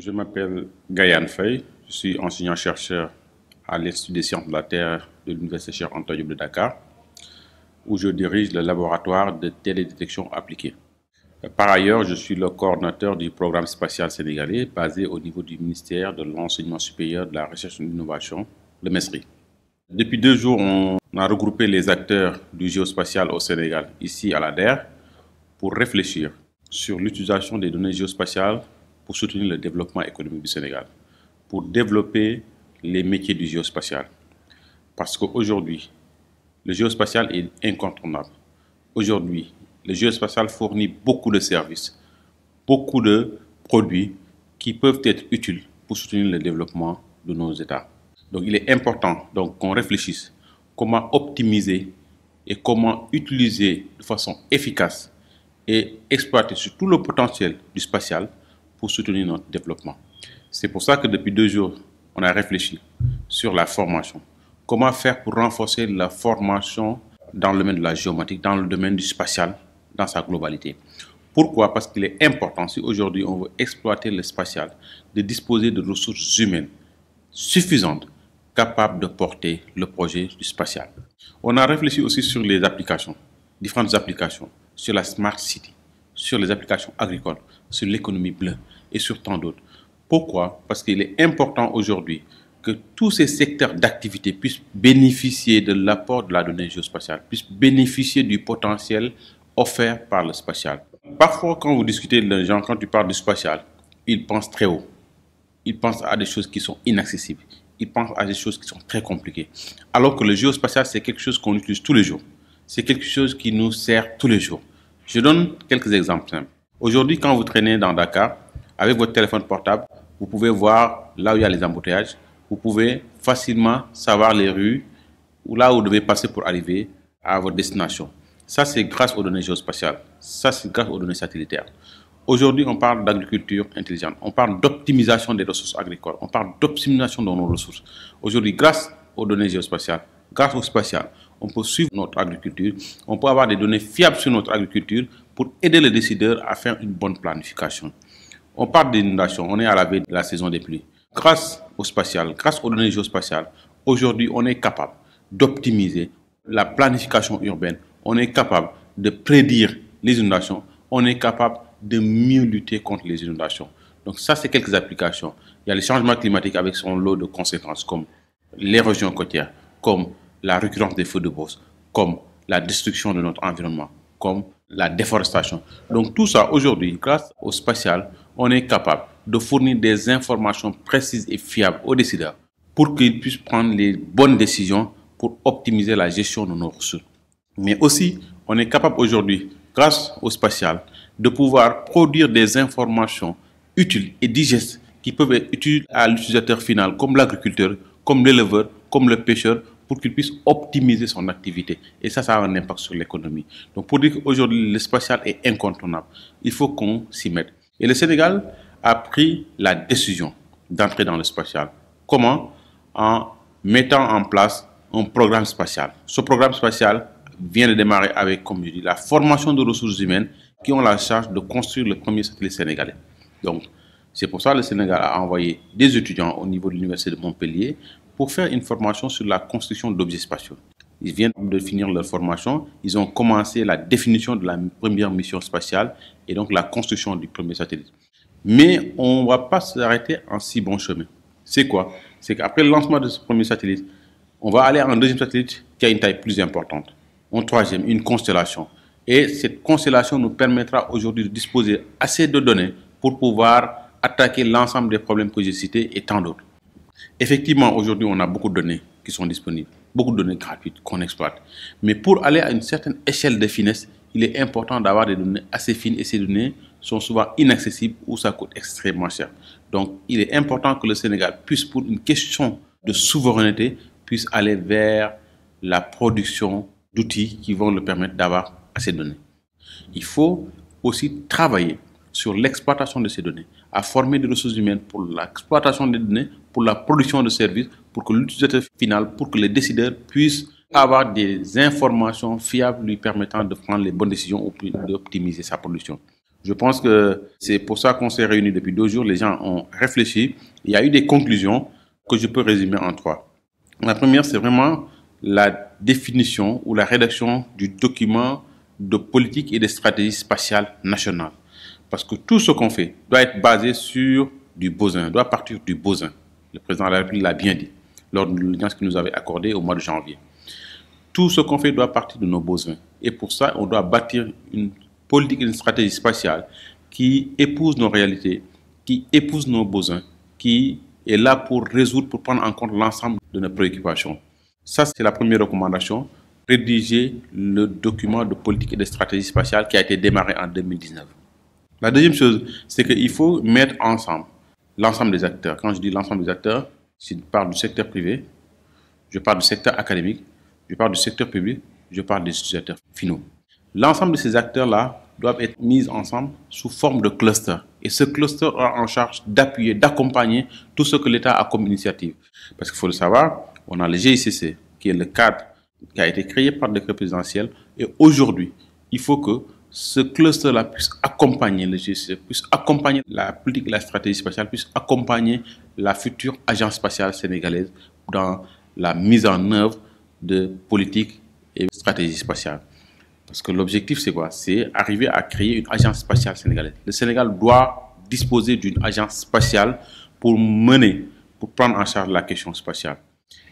Je m'appelle Gaïane Faye, je suis enseignant-chercheur à l'Institut des sciences de la Terre de l'Université Cheikh Anta Diop de Dakar, où je dirige le laboratoire de télédétection appliquée. Par ailleurs, je suis le coordinateur du programme spatial sénégalais basé au niveau du ministère de l'Enseignement supérieur, de la Recherche et de l'Innovation, le MESRI. Depuis 2 jours, on a regroupé les acteurs du géospatial au Sénégal, ici à la DER, pour réfléchir sur l'utilisation des données géospatiales pour soutenir le développement économique du Sénégal, pour développer les métiers du géospatial. Parce qu'aujourd'hui, le géospatial est incontournable. Aujourd'hui, le géospatial fournit beaucoup de services, beaucoup de produits qui peuvent être utiles pour soutenir le développement de nos États. Donc il est important qu'on réfléchisse comment optimiser et comment utiliser de façon efficace et exploiter sur tout le potentiel du spatial pour soutenir notre développement. C'est pour ça que depuis 2 jours, on a réfléchi sur la formation. Comment faire pour renforcer la formation dans le domaine de la géomatique, dans le domaine du spatial, dans sa globalité. Pourquoi? Parce qu'il est important, si aujourd'hui on veut exploiter le spatial, de disposer de ressources humaines suffisantes, capables de porter le projet du spatial. On a réfléchi aussi sur les applications, différentes applications, sur la Smart City, sur les applications agricoles, sur l'économie bleue et sur tant d'autres. Pourquoi? Parce qu'il est important aujourd'hui que tous ces secteurs d'activité puissent bénéficier de l'apport de la donnée géospatiale, puissent bénéficier du potentiel offert par le spatial. Parfois, quand vous discutez de gens, quand tu parles du spatial, ils pensent très haut. Ils pensent à des choses qui sont inaccessibles. Ils pensent à des choses qui sont très compliquées. Alors que le géospatial, c'est quelque chose qu'on utilise tous les jours. C'est quelque chose qui nous sert tous les jours. Je donne quelques exemples simples. Aujourd'hui, quand vous traînez dans Dakar, avec votre téléphone portable, vous pouvez voir là où il y a les embouteillages. Vous pouvez facilement savoir les rues ou là où vous devez passer pour arriver à votre destination. Ça, c'est grâce aux données géospatiales. Ça, c'est grâce aux données satellitaires. Aujourd'hui, on parle d'agriculture intelligente. On parle d'optimisation des ressources agricoles. On parle d'optimisation de nos ressources. Aujourd'hui, grâce aux données géospatiales, grâce au spatial, on peut suivre notre agriculture. On peut avoir des données fiables sur notre agriculture pour aider les décideurs à faire une bonne planification. On parle d'inondation. On est à la veille de la saison des pluies. Grâce au spatial, grâce aux données géospatiales, aujourd'hui, on est capable d'optimiser la planification urbaine. On est capable de prédire les inondations. On est capable de mieux lutter contre les inondations. Donc ça, c'est quelques applications. Il y a le changement climatique avec son lot de conséquences comme l'érosion côtière, comme la récurrence des feux de brousse, comme la destruction de notre environnement, comme la déforestation. Donc tout ça, aujourd'hui, grâce au spatial, on est capable de fournir des informations précises et fiables aux décideurs pour qu'ils puissent prendre les bonnes décisions pour optimiser la gestion de nos ressources. Mais aussi, on est capable aujourd'hui, grâce au spatial, de pouvoir produire des informations utiles et digestes qui peuvent être utiles à l'utilisateur final, comme l'agriculteur, comme l'éleveur, comme le pêcheur, pour qu'il puisse optimiser son activité. Et ça a un impact sur l'économie. Donc pour dire qu'aujourd'hui, le spatial est incontournable, il faut qu'on s'y mette. Et le Sénégal a pris la décision d'entrer dans le spatial. Comment? En mettant en place un programme spatial. Ce programme spatial vient de démarrer avec, comme je dis, la formation de ressources humaines qui ont la charge de construire le premier satellite sénégalais. Donc, c'est pour ça que le Sénégal a envoyé des étudiants au niveau de l'Université de Montpellier pour faire une formation sur la construction d'objets spatiaux. Ils viennent de finir leur formation, ils ont commencé la définition de la première mission spatiale et donc la construction du premier satellite. Mais on ne va pas s'arrêter en si bon chemin. C'est quoi? C'est qu'après le lancement de ce premier satellite, on va aller à un deuxième satellite qui a une taille plus importante. Un troisième, une constellation. Et cette constellation nous permettra aujourd'hui de disposer assez de données pour pouvoir attaquer l'ensemble des problèmes que j'ai cités et tant d'autres. Effectivement, aujourd'hui, on a beaucoup de données qui sont disponibles, beaucoup de données gratuites qu'on exploite. Mais pour aller à une certaine échelle de finesse, il est important d'avoir des données assez fines et ces données sont souvent inaccessibles ou ça coûte extrêmement cher. Donc, il est important que le Sénégal puisse, pour une question de souveraineté, puisse aller vers la production d'outils qui vont le permettre d'avoir assez de données. Il faut aussi travailler sur l'exploitation de ces données, à former des ressources humaines pour l'exploitation des données, pour la production de services, pour que l'utilisateur final, pour que les décideurs puissent avoir des informations fiables lui permettant de prendre les bonnes décisions ou d'optimiser sa production. Je pense que c'est pour ça qu'on s'est réunis depuis 2 jours. Les gens ont réfléchi. Il y a eu des conclusions que je peux résumer en 3. La première, c'est vraiment la définition ou la rédaction du document de politique et de stratégie spatiale nationale. Parce que tout ce qu'on fait doit être basé sur du besoin, doit partir du besoin. Le président de la République l'a bien dit lors de l'audience qu'il nous avait accordée au mois de janvier. Tout ce qu'on fait doit partir de nos besoins. Et pour ça, on doit bâtir une politique et une stratégie spatiale qui épouse nos réalités, qui épouse nos besoins, qui est là pour résoudre, pour prendre en compte l'ensemble de nos préoccupations. Ça, c'est la première recommandation. Rédiger le document de politique et de stratégie spatiale qui a été démarré en 2019. La deuxième chose, c'est qu'il faut mettre ensemble l'ensemble des acteurs. Quand je dis l'ensemble des acteurs, je parle du secteur privé, je parle du secteur académique, je parle du secteur public, je parle des utilisateurs finaux. L'ensemble de ces acteurs-là doivent être mis ensemble sous forme de cluster. Et ce cluster aura en charge d'appuyer, d'accompagner tout ce que l'État a comme initiative. Parce qu'il faut le savoir, on a le GICC, qui est le cadre qui a été créé par le décret présidentiel. Et aujourd'hui, il faut que ce cluster-là puisse accompagner le GICC, puisse accompagner la politique et la stratégie spatiale, puisse accompagner la future agence spatiale sénégalaise dans la mise en œuvre de politique et stratégie spatiale. Parce que l'objectif, c'est quoi? C'est arriver à créer une agence spatiale sénégalaise. Le Sénégal doit disposer d'une agence spatiale pour prendre en charge la question spatiale.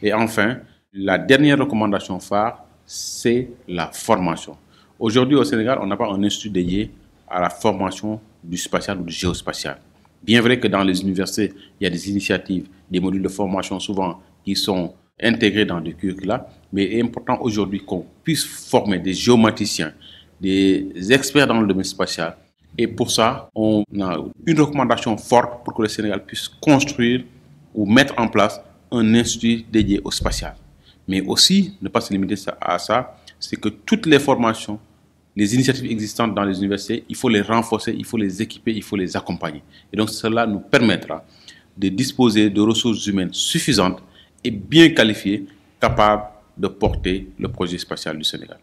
Et enfin, la dernière recommandation phare, c'est la formation. Aujourd'hui, au Sénégal, on n'a pas un institut dédié à la formation du spatial ou du géospatial. Bien vrai que dans les universités, il y a des initiatives, des modules de formation souvent qui sont intégrés dans des curricula, mais il est important aujourd'hui qu'on puisse former des géomaticiens, des experts dans le domaine spatial. Et pour ça, on a une recommandation forte pour que le Sénégal puisse construire ou mettre en place un institut dédié au spatial. Mais aussi, ne pas se limiter à ça, c'est que toutes les formations, les initiatives existantes dans les universités, il faut les renforcer, il faut les équiper, il faut les accompagner. Et donc cela nous permettra de disposer de ressources humaines suffisantes et bien qualifiées, capables de porter le projet spatial du Sénégal.